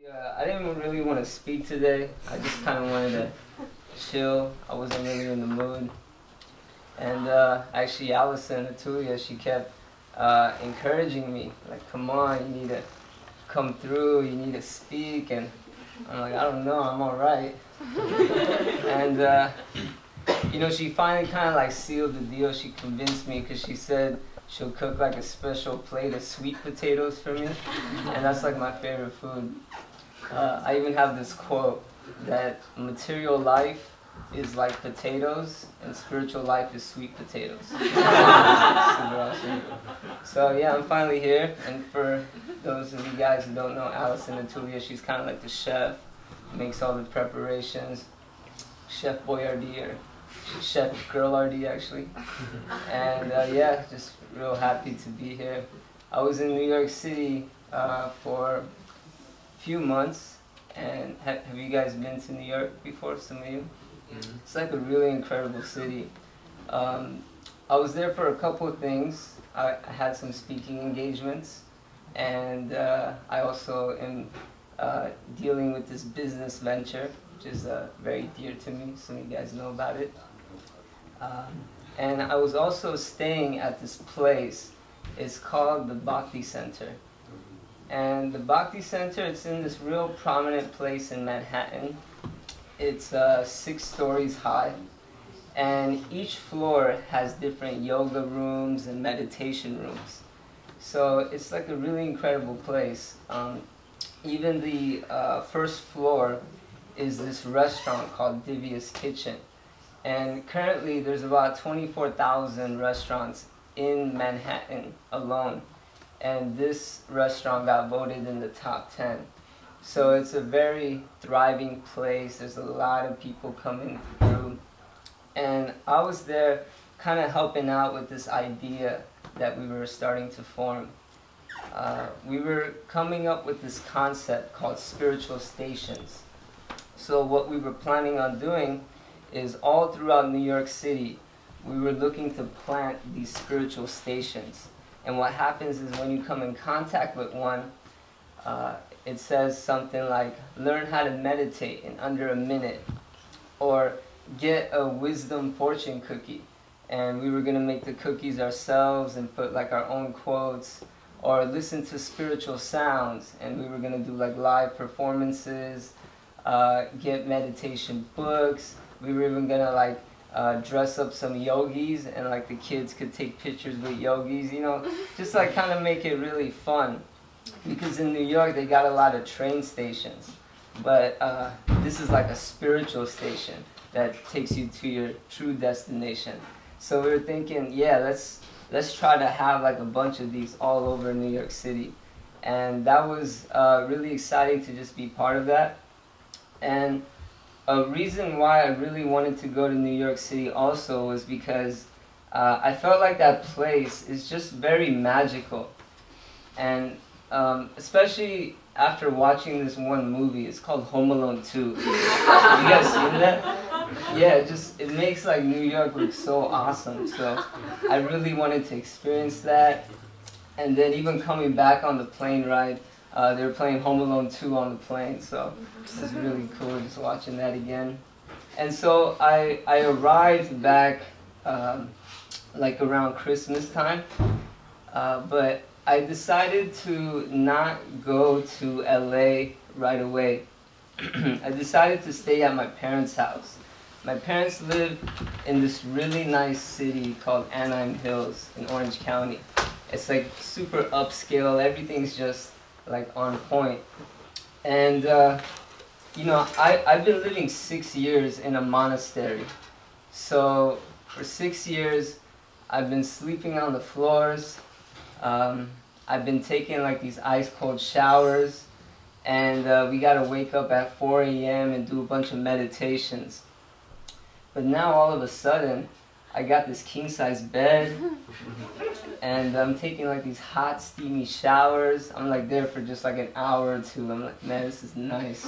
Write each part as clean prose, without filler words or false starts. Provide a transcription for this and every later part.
Yeah, I didn't really want to speak today. I just kind of wanted to chill. I wasn't really in the mood. And actually, Allison Atulia, she kept encouraging me, like, come on, you need to come through, you need to speak. And I'm like, I don't know, I'm all right. And, you know, she finally kind of like sealed the deal. She convinced me because she said she'll cook like a special plate of sweet potatoes for me. And that's like my favorite food. I even have this quote that material life is like potatoes and spiritual life is sweet potatoes. Super awesome. So yeah, I'm finally here, and for those of you guys who don't know Allison Atulia, she's kind of like the chef, makes all the preparations, Chef Boyardee, or Chef Girlardee actually. And yeah, just real happy to be here. I was in New York City for few months, and have you guys been to New York before? Some of you? Mm-hmm. It's like a really incredible city. I was there for a couple of things. I had some speaking engagements, and I also am dealing with this business venture, which is very dear to me. Some of you guys know about it. And I was also staying at this place. It's called the Bhakti Center. And the Bhakti Center, it's in this real prominent place in Manhattan. It's 6 stories high, and each floor has different yoga rooms and meditation rooms. So it's like a really incredible place. Even the first floor is this restaurant called Divya's Kitchen. And currently there's about 24,000 restaurants in Manhattan alone. And this restaurant got voted in the top 10. So it's a very thriving place. There's a lot of people coming through. And I was there kind of helping out with this idea that we were starting to form. We were coming up with this concept called spiritual stations. So what we were planning on doing is all throughout New York City, we were looking to plant these spiritual stations. And what happens is when you come in contact with one, it says something like, learn how to meditate in under a minute, or get a wisdom fortune cookie. And we were going to make the cookies ourselves and put like our own quotes, or listen to spiritual sounds, and we were going to do like live performances, get meditation books. We were even going to like dress up some yogis, and like the kids could take pictures with yogis, you know, just like kind of make it really fun. Because in New York they got a lot of train stations, but this is like a spiritual station that takes you to your true destination. So we were thinking, yeah, let's try to have like a bunch of these all over New York City. And that was really exciting to just be part of that. And a reason why I really wanted to go to New York City also was because I felt like that place is just very magical. And especially after watching this one movie, it's called Home Alone 2. You guys seen that? Yeah, it makes like New York look so awesome. So I really wanted to experience that. And then even coming back on the plane ride, they were playing Home Alone 2 on the plane, so it was really cool just watching that again. And so I arrived back like around Christmas time, but I decided to not go to LA right away. I decided to stay at my parents' house. My parents live in this really nice city called Anaheim Hills in Orange County. It's like super upscale, everything's just like on point. And you know, I've been living 6 years in a monastery. So for 6 years I've been sleeping on the floors. I've been taking like these ice cold showers, and we gotta wake up at 4 a.m. and do a bunch of meditations. But now all of a sudden I got this king-size bed, and I'm taking like these hot steamy showers. I'm like there for just like an hour or two. I'm like, man, this is nice.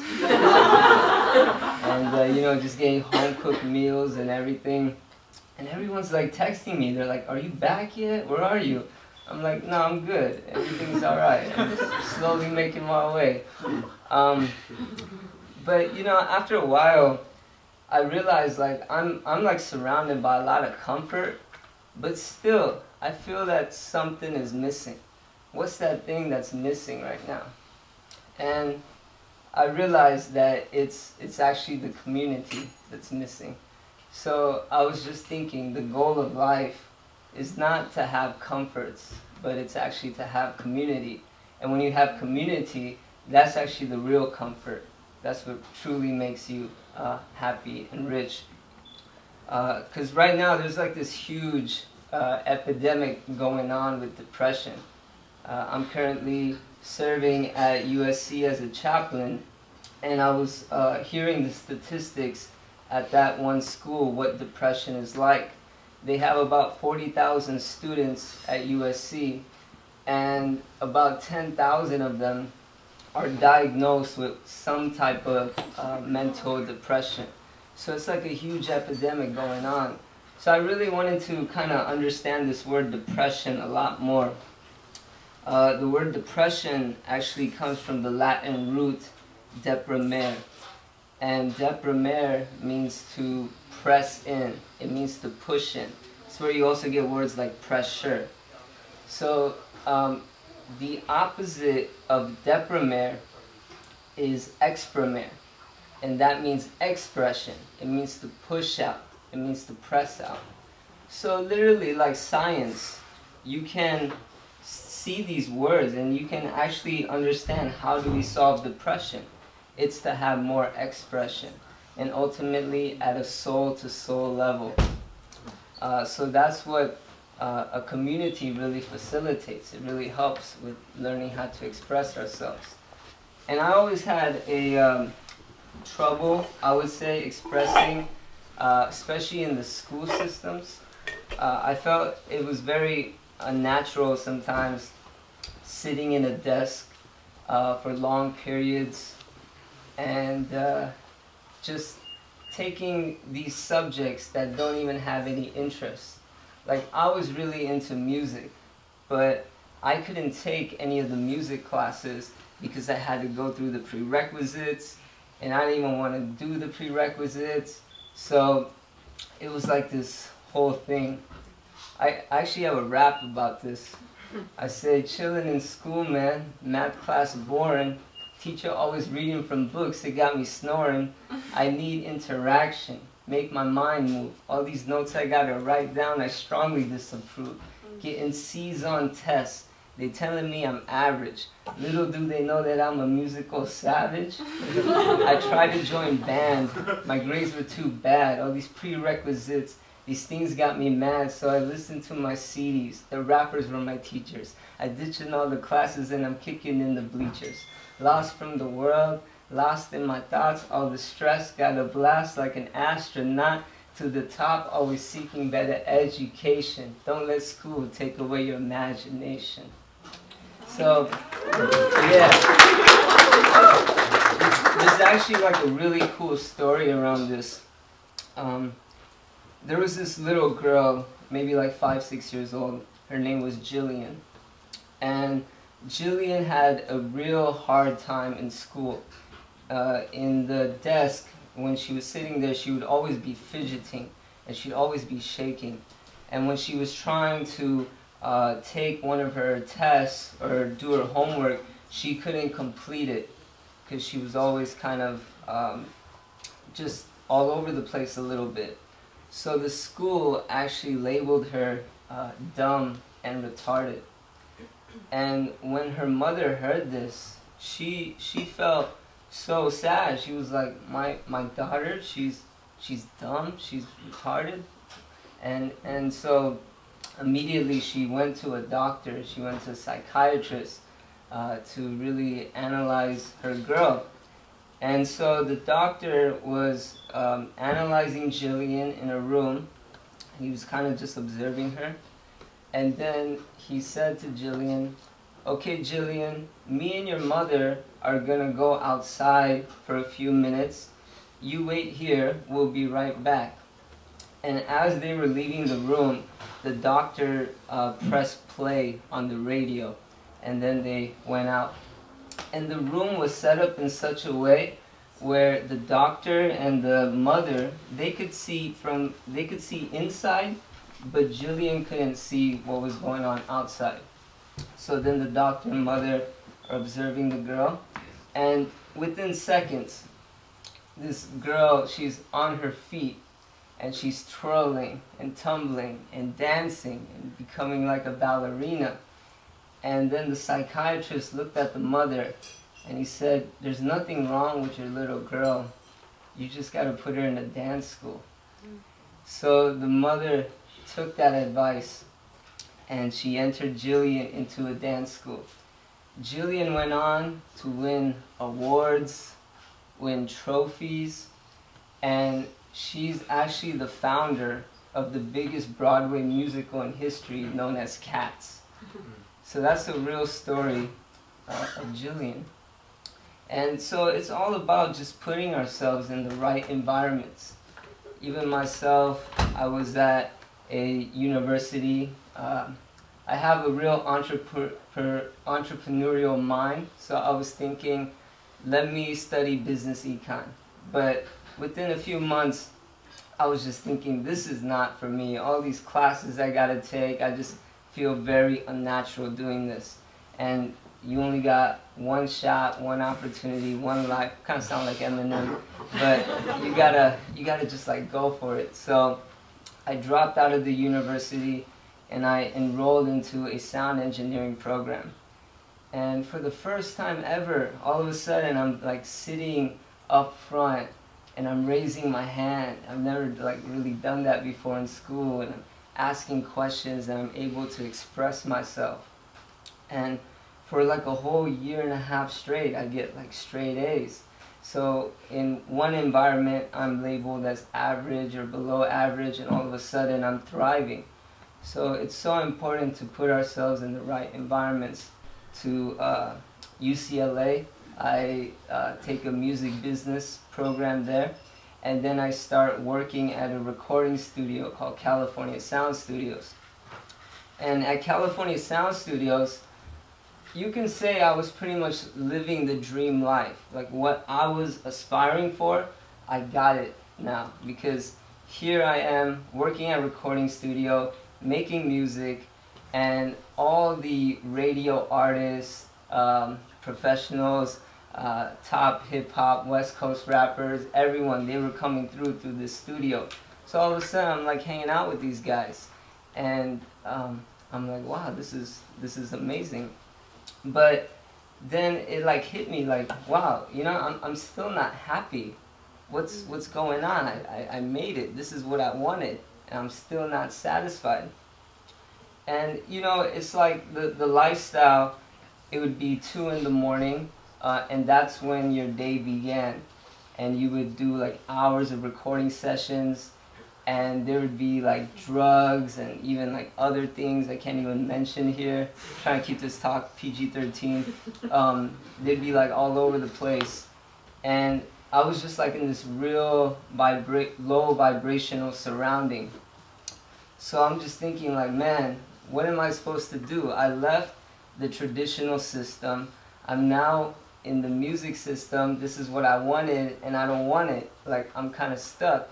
And you know, just getting home cooked meals and everything. And everyone's like texting me. They're like, are you back yet? Where are you? I'm like, no, I'm good. Everything's all right. I'm just slowly making my way. But you know, after a while, I realized like I'm like surrounded by a lot of comfort, but still, I feel that something is missing. What's that thing that's missing right now? And I realized that it's actually the community that's missing. So I was just thinking the goal of life is not to have comforts, but it's actually to have community. And when you have community, that's actually the real comfort. That's what truly makes you happy and rich. Because right now there's like this huge epidemic going on with depression. I'm currently serving at USC as a chaplain, and I was hearing the statistics at that one school, what depression is like. They have about 40,000 students at USC, and about 10,000 of them are diagnosed with some type of mental depression. So it's like a huge epidemic going on. So I really wanted to kind of understand this word depression a lot more. The word depression actually comes from the Latin root deprimere. And deprimere means to press in. It means to push in. It's where you also get words like pressure. So the opposite of deprimere is exprimere. And that means expression. It means to push out. It means to press out. So literally, like science, you can see these words and you can actually understand how do we solve depression. It's to have more expression, and ultimately at a soul-to-soul level. So that's what a community really facilitates. It really helps with learning how to express ourselves. And I always had a trouble, I would say, expressing, especially in the school systems. I felt it was very unnatural sometimes sitting in a desk for long periods and just taking these subjects that don't even have any interest. Like, I was really into music, but I couldn't take any of the music classes because I had to go through the prerequisites, and I didn't even want to do the prerequisites. So it was like this whole thing. I actually have a rap about this. I say, chilling in school, man, math class boring. Teacher always reading from books, it got me snoring. I need interaction, make my mind move. All these notes I gotta write down, I strongly disapprove. Getting C's on tests, they telling me I'm average. Little do they know that I'm a musical savage. I tried to join band, my grades were too bad. All these prerequisites, these things got me mad, so I listened to my CDs. The rappers were my teachers. I ditching all the classes and I'm kicking in the bleachers. Lost from the world, lost in my thoughts, all the stress, got a blast like an astronaut to the top, always seeking better education. Don't let school take away your imagination. So, yeah. There's actually like a really cool story around this. There was this little girl, maybe like 5, 6 years old. Her name was Jillian. And Jillian had a real hard time in school. In the desk, when she was sitting there, she would always be fidgeting and she'd always be shaking. And when she was trying to take one of her tests or do her homework, she couldn't complete it because she was always kind of just all over the place a little bit. So the school actually labeled her dumb and retarded. And when her mother heard this, she felt so sad. She was like, my daughter, she's dumb, she's retarded. And so immediately she went to a doctor, she went to a psychiatrist to really analyze her girl. And so the doctor was analyzing Jillian in a room. He was kind of just observing her. And then he said to Jillian, okay, Jillian, me and your mother are gonna go outside for a few minutes. You wait here, we'll be right back. And as they were leaving the room, the doctor pressed play on the radio, and then they went out. And the room was set up in such a way where the doctor and the mother, they could see inside, but Jillian couldn't see what was going on outside. So then the doctor and mother are observing the girl, and within seconds, this girl, she's on her feet, and she's twirling and tumbling and dancing and becoming like a ballerina. And then the psychiatrist looked at the mother and he said, "There's nothing wrong with your little girl. You just got to put her in a dance school." So the mother took that advice and she entered Jillian into a dance school. Jillian went on to win awards, win trophies, and she's actually the founder of the biggest Broadway musical in history, known as Cats. So that's the real story of Jillian. And so it's all about just putting ourselves in the right environments. Even myself, I was at a university. I have a real entrepreneurial mind, so I was thinking, let me study business econ. But within a few months, I was just thinking, this is not for me. All these classes I gotta take, I just feel very unnatural doing this. And you only got one shot, one opportunity, one life. Kind of sound like Eminem, but you gotta just like go for it. So I dropped out of the university and I enrolled into a sound engineering program. And for the first time ever, all of a sudden I'm like sitting up front and I'm raising my hand. I've never like really done that before in school, and I'm asking questions and I'm able to express myself. And for like a whole year and a half straight, I get like straight A's. So in one environment, I'm labeled as average or below average, and all of a sudden I'm thriving. So it's so important to put ourselves in the right environments. To UCLA, I take a music business program there, and then I start working at a recording studio called California Sound Studios. And at California Sound Studios, you can say I was pretty much living the dream life. Like what I was aspiring for, I got it now, because here I am working at a recording studio, making music, and all the radio artists, professionals, top hip-hop, West Coast rappers, everyone, they were coming through this studio. So all of a sudden I'm like hanging out with these guys, and I'm like, wow, this is amazing. But then it like hit me like, wow, you know, I'm still not happy. What's going on? I made it. This is what I wanted, and I'm still not satisfied. And you know, it's like the lifestyle, it would be 2 in the morning, and that's when your day began. And you would do like hours of recording sessions, and there would be like drugs and even like other things I can't even mention here. I'm trying to keep this talk PG-13. They'd be like all over the place. And I was just like in this real low vibrational surrounding. So I'm just thinking like, man, what am I supposed to do? I left the traditional system. I'm now in the music system. This is what I wanted, and I don't want it. Like, I'm kind of stuck.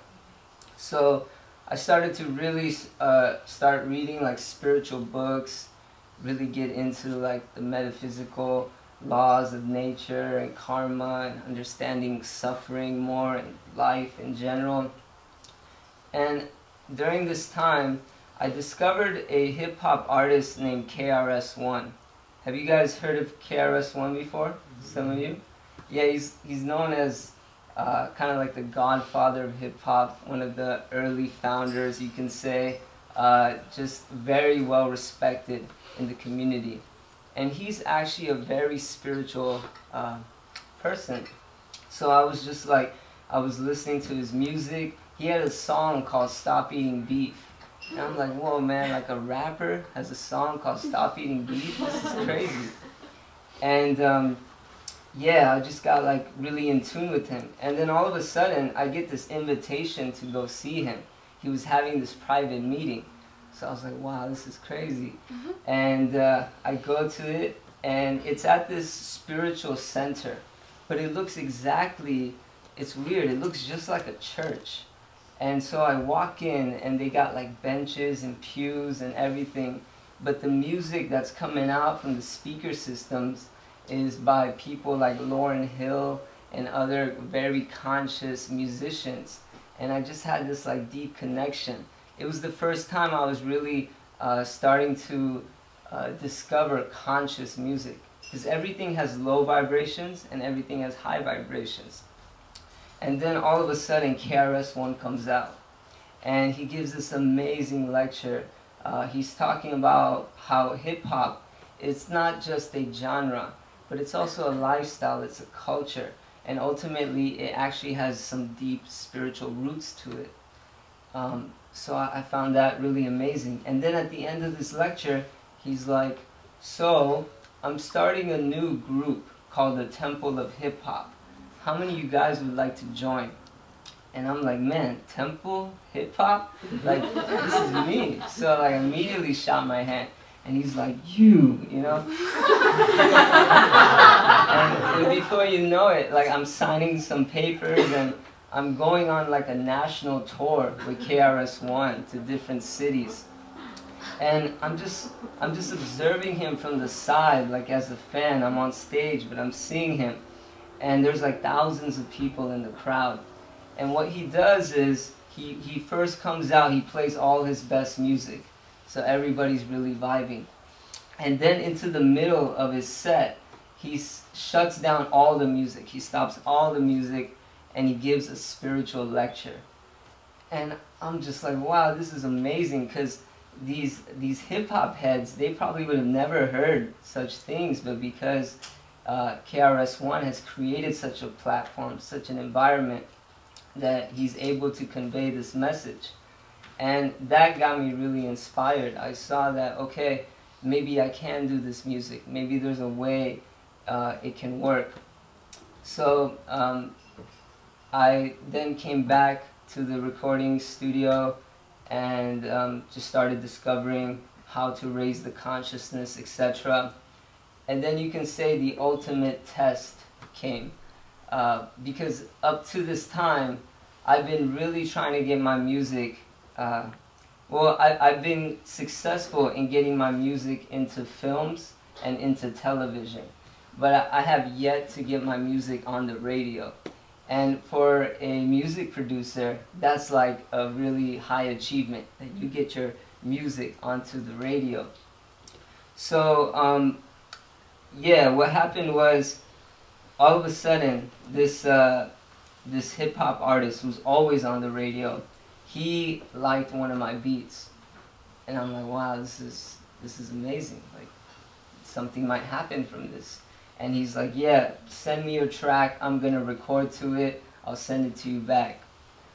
So I started to really start reading like spiritual books, really get into like the metaphysical laws of nature and karma and understanding suffering more and life in general. And during this time, I discovered a hip-hop artist named KRS-One. Have you guys heard of KRS-One before? Mm-hmm. Some of you? Yeah, he's known as kind of like the godfather of hip-hop, one of the early founders, you can say. Just very well respected in the community. And he's actually a very spiritual person. So I was just like, I was listening to his music. He had a song called Stop Eating Beef. And I'm like, whoa, man, like a rapper has a song called Stop Eating Beef? This is crazy. And yeah, I just got like really in tune with him. And then all of a sudden, I get this invitation to go see him. he was having this private meeting. So I was like, wow, this is crazy. And I go to it, and it's at this spiritual center. But it looks exactly, it's weird, it looks just like a church. And so I walk in, and they got like benches and pews and everything. But the music that's coming out from the speaker systems is by people like Lauryn Hill and other very conscious musicians. And I just had this like deep connection. It was the first time I was really starting to discover conscious music. Because everything has low vibrations and everything has high vibrations. And then all of a sudden KRS-One comes out. And he gives this amazing lecture. He's talking about how hip-hop, it's not just a genre, but it's also a lifestyle, it's a culture. And ultimately, it actually has some deep spiritual roots to it. So I found that really amazing. And then at the end of this lecture, he's like, so I'm starting a new group called the Temple of Hip Hop. How many of you guys would like to join? And I'm like, man, Temple Hip Hop? Like, this is me. So I immediately shot my hand. And he's like, you know? And before you know it, like, I'm signing some papers and I'm going on like a national tour with KRS-One to different cities. And I'm just observing him from the side, like as a fan. I'm on stage, but I'm seeing him. And there's like thousands of people in the crowd. And what he does is, he first comes out, he plays all his best music. So everybody's really vibing. And then into the middle of his set, he shuts down all the music. He stops all the music and he gives a spiritual lecture. And I'm just like, wow, this is amazing, because these hip-hop heads, they probably would have never heard such things, but because KRS-One has created such a platform, such an environment, that he's able to convey this message. And that got me really inspired. I saw that, okay, maybe I can do this music. Maybe there's a way it can work. So I then came back to the recording studio and just started discovering how to raise the consciousness, etc. And then you can say the ultimate test came. Because up to this time, I've been really trying to get my music, I've been successful in getting my music into films and into television, but I have yet to get my music on the radio. And for a music producer, that's like a really high achievement, that you get your music onto the radio. So, yeah, what happened was, all of a sudden, this hip-hop artist who's always on the radio, he liked one of my beats. And I'm like, wow, this is amazing. Like, something might happen from this. And he's like, yeah, send me your track, I'm gonna record to it, I'll send it to you back.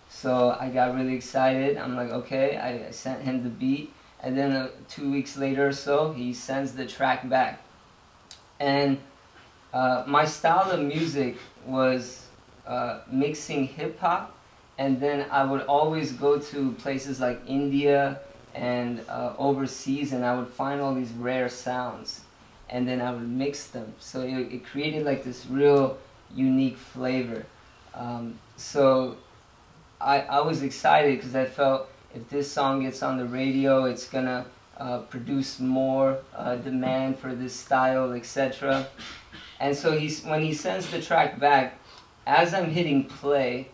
So I got really excited. I'm like, okay, I sent him the beat, and then 2 weeks later or so, he sends the track back. And my style of music was mixing hip-hop, and then I would always go to places like India and overseas, and I would find all these rare sounds, and then I would mix them. So it created like this real unique flavor. So I was excited because I felt if this song gets on the radio, it's gonna produce more demand for this style, etc. And so when he sends the track back, as I'm hitting play,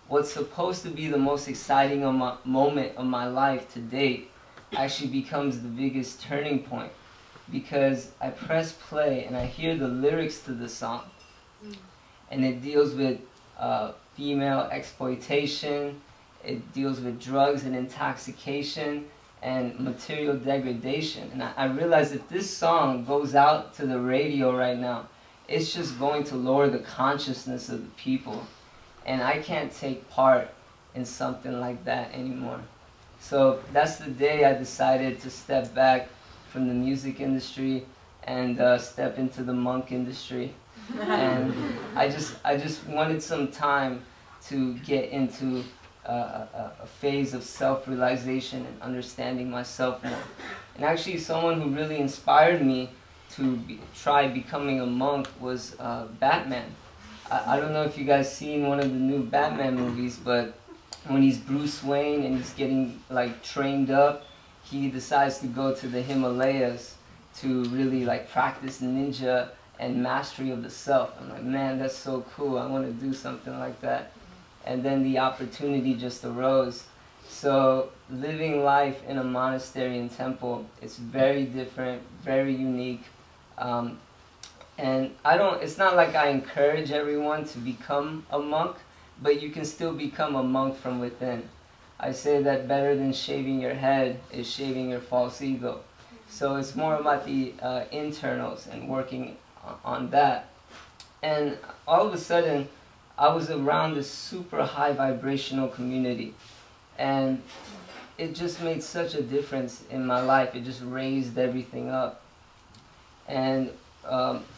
what's supposed to be the most exciting moment of my life to date actually becomes the biggest turning point, because I press play and I hear the lyrics to the song, and it deals with female exploitation, it deals with drugs and intoxication and material degradation. And I realized if this song goes out to the radio right now, it's just going to lower the consciousness of the people. And I can't take part in something like that anymore. So that's the day I decided to step back from the music industry and step into the monk industry. And I just wanted some time to get into a phase of self-realization and understanding myself more. And actually someone who really inspired me to try becoming a monk was Batman. I don't know if you guys seen one of the new Batman movies, but when he's Bruce Wayne and he's getting like trained up, he decides to go to the Himalayas to really like practice ninja and mastery of the self. I'm like, man, that's so cool. I want to do something like that. And then the opportunity just arose. So living life in a monastery and temple, it's very different, very unique. And it's not like I encourage everyone to become a monk, but you can still become a monk from within. I say that better than shaving your head is shaving your false ego. So it's more about the internals and working on that. And all of a sudden, I was around this super high vibrational community. And it just made such a difference in my life. It just raised everything up. And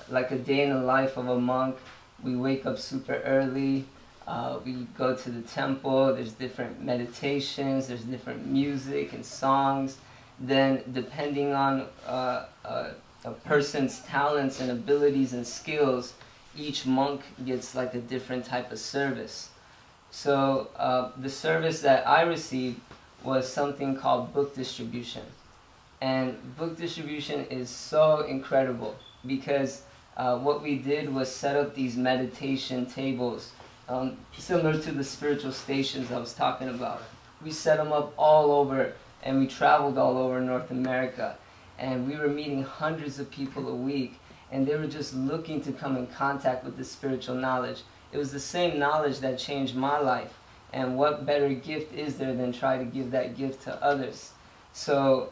like a day in the life of a monk, we wake up super early. We go to the temple, there's different meditations, there's different music and songs. Then depending on a person's talents and abilities and skills, each monk gets like a different type of service. So the service that I received was something called book distribution. And book distribution is so incredible because what we did was set up these meditation tables similar to the spiritual stations I was talking about. We set them up all over, and we traveled all over North America. And we were meeting hundreds of people a week, and they were just looking to come in contact with the spiritual knowledge. It was the same knowledge that changed my life. And what better gift is there than try to give that gift to others? So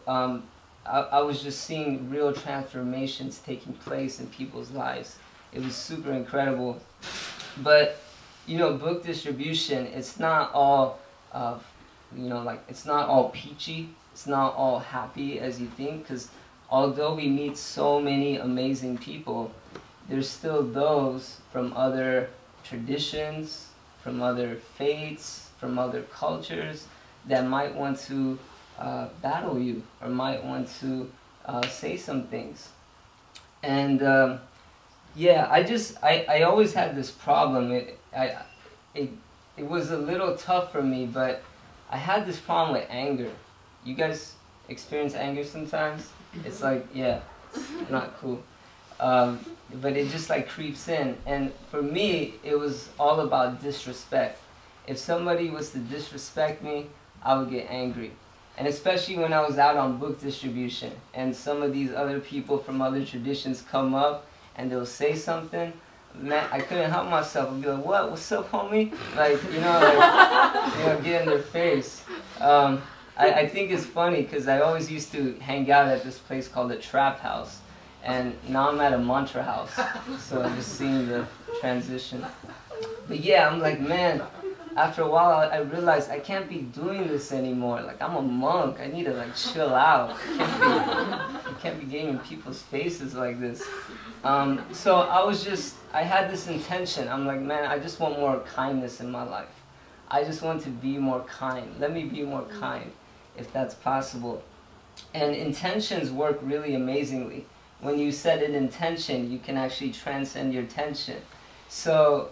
I was just seeing real transformations taking place in people's lives. It was super incredible. But you know, book distribution, it's not all, it's not all peachy. It's not all happy as you think, because although we meet so many amazing people, there's still those from other traditions, from other faiths, from other cultures that might want to battle you or might want to say some things. And yeah, I always had this problem. It was a little tough for me, but I had this problem with anger. You guys experience anger sometimes? It's like, yeah, it's not cool. But it just like creeps in. And for me, it was all about disrespect. If somebody was to disrespect me, I would get angry. And especially when I was out on book distribution and some of these other people from other traditions come up and they'll say something, man, I couldn't help myself. I'd be like, what? What's up, homie? Like, get in their face. I think it's funny because I always used to hang out at this place called the Trap House. And now I'm at a mantra house. So I'm just seeing the transition. But yeah, I'm like, man, after a while I realized I can't be doing this anymore. Like, I'm a monk. I need to like chill out. I can't be getting in people's faces like this. So I had this intention. I'm like, man, I just want more kindness in my life. I just want to be more kind. Let me be more kind, if that's possible. And intentions work really amazingly. When you set an intention, you can actually transcend your tension. So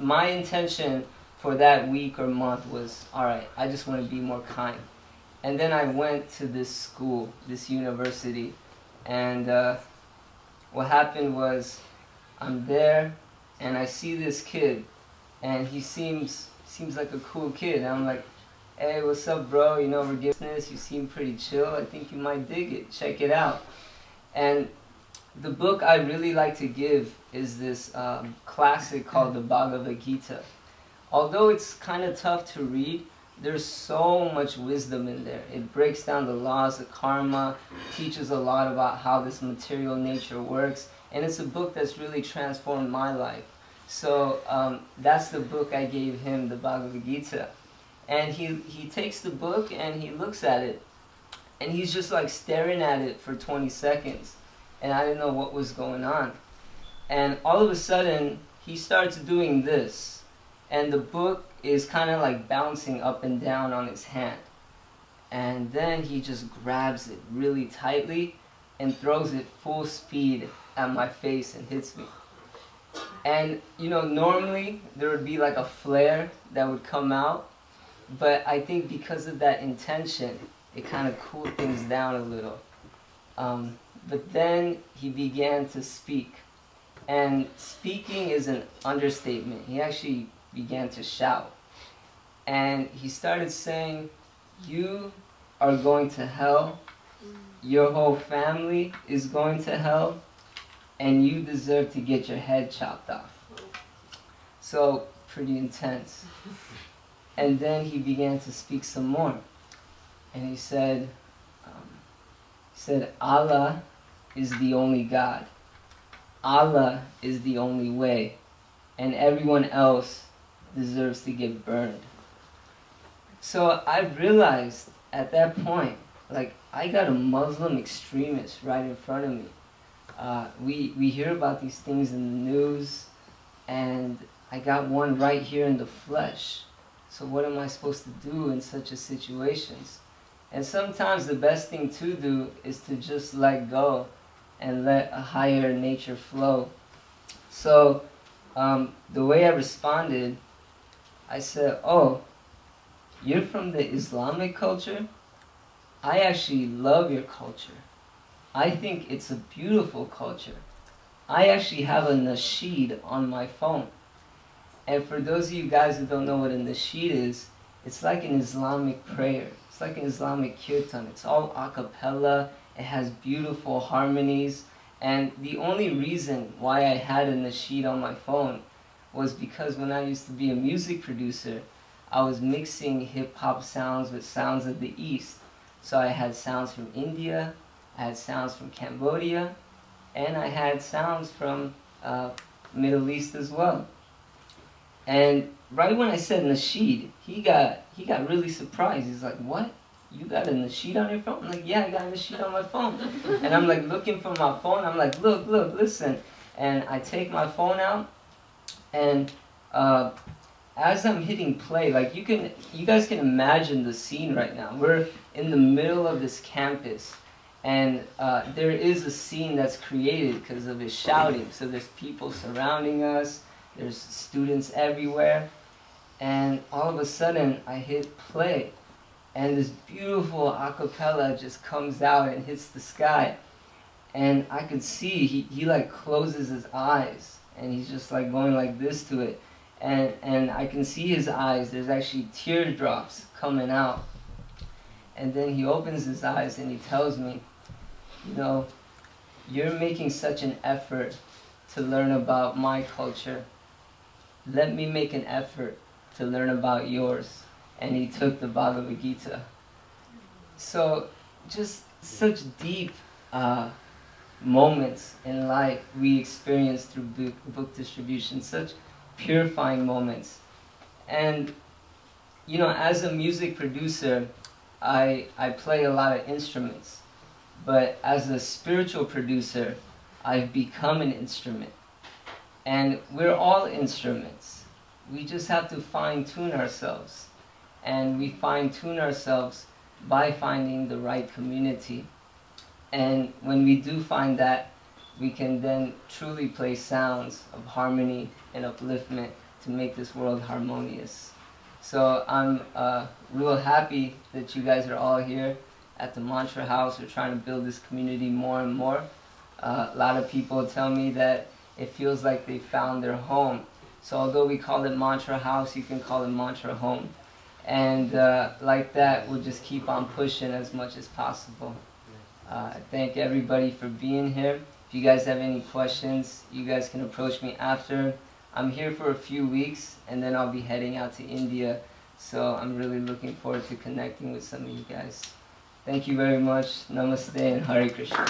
my intention for that week or month was, all right, I just want to be more kind. And then I went to this school, this university, and what happened was I'm there, and I see this kid, and he seems like a cool kid. And I'm like, hey, what's up, bro? You know, forgiveness, you seem pretty chill. I think you might dig it. Check it out. And the book I really like to give is this classic called the Bhagavad Gita. Although it's kind of tough to read, there's so much wisdom in there. It breaks down the laws of karma, teaches a lot about how this material nature works, and it's a book that's really transformed my life. So that's the book I gave him, the Bhagavad Gita. And he takes the book and he looks at it, and he's just like staring at it for 20 seconds. And I didn't know what was going on. And all of a sudden, he starts doing this. and the book is kind of like bouncing up and down on his hand. And then he just grabs it really tightly and throws it full speed at my face and hits me. And you know, normally there would be like a flare that would come out, but I think because of that intention, it kind of cooled things down a little. But then he began to speak. And speaking is an understatement. He actually began to shout. And he started saying, "You are going to hell, your whole family is going to hell, and you deserve to get your head chopped off." So, pretty intense. And then he began to speak some more. And he said, "Allah is the only God. Allah is the only way. And everyone else deserves to get burned." So I realized at that point, like, I got a Muslim extremist right in front of me. We hear about these things in the news, and I got one right here in the flesh. So what am I supposed to do in such a situations? And sometimes the best thing to do is to just let go and let a higher nature flow. So the way I responded, I said, "Oh, you're from the Islamic culture? I actually love your culture. I think it's a beautiful culture. I actually have a nasheed on my phone." And for those of you guys who don't know what a nasheed is, it's like an Islamic prayer. It's like an Islamic kirtan. It's all a cappella. It has beautiful harmonies. And the only reason why I had a nasheed on my phone was because when I used to be a music producer, I was mixing hip-hop sounds with sounds of the East. So I had sounds from India, I had sounds from Cambodia, and I had sounds from Middle East as well. And right when I said nasheed, he got really surprised. He's like, "What? You got a nasheed on your phone?" I'm like, "Yeah, I got a nasheed on my phone." And I'm like looking for my phone. I'm like, look, listen. And I take my phone out, and as I'm hitting play, like you guys can imagine the scene right now. We're in the middle of this campus, and there is a scene that's created because of his shouting. So there's people surrounding us. There's students everywhere, and all of a sudden I hit play, and this beautiful a cappella just comes out and hits the sky, and I could see he like closes his eyes, and he's just like going like this to it, and I can see his eyes. There's actually teardrops coming out, and then he opens his eyes and he tells me, "You know, you're making such an effort to learn about my culture. Let me make an effort to learn about yours." And he took the Bhagavad Gita. So just such deep moments in life we experience through book distribution, such purifying moments. And you know, as a music producer, I play a lot of instruments, but as a spiritual producer, I've become an instrument. And we're all instruments. We just have to fine-tune ourselves. And we fine-tune ourselves by finding the right community. And when we do find that, we can then truly play sounds of harmony and upliftment to make this world harmonious. So I'm real happy that you guys are all here at the Mantra House. We're trying to build this community more and more. A lot of people tell me that it feels like they found their home. So although we call it Mantra House, you can call it Mantra Home. And like that, we'll just keep on pushing as much as possible. I thank everybody for being here. If you guys have any questions, you guys can approach me after. I'm here for a few weeks, and then I'll be heading out to India. So I'm really looking forward to connecting with some of you guys. Thank you very much. Namaste and Hare Krishna.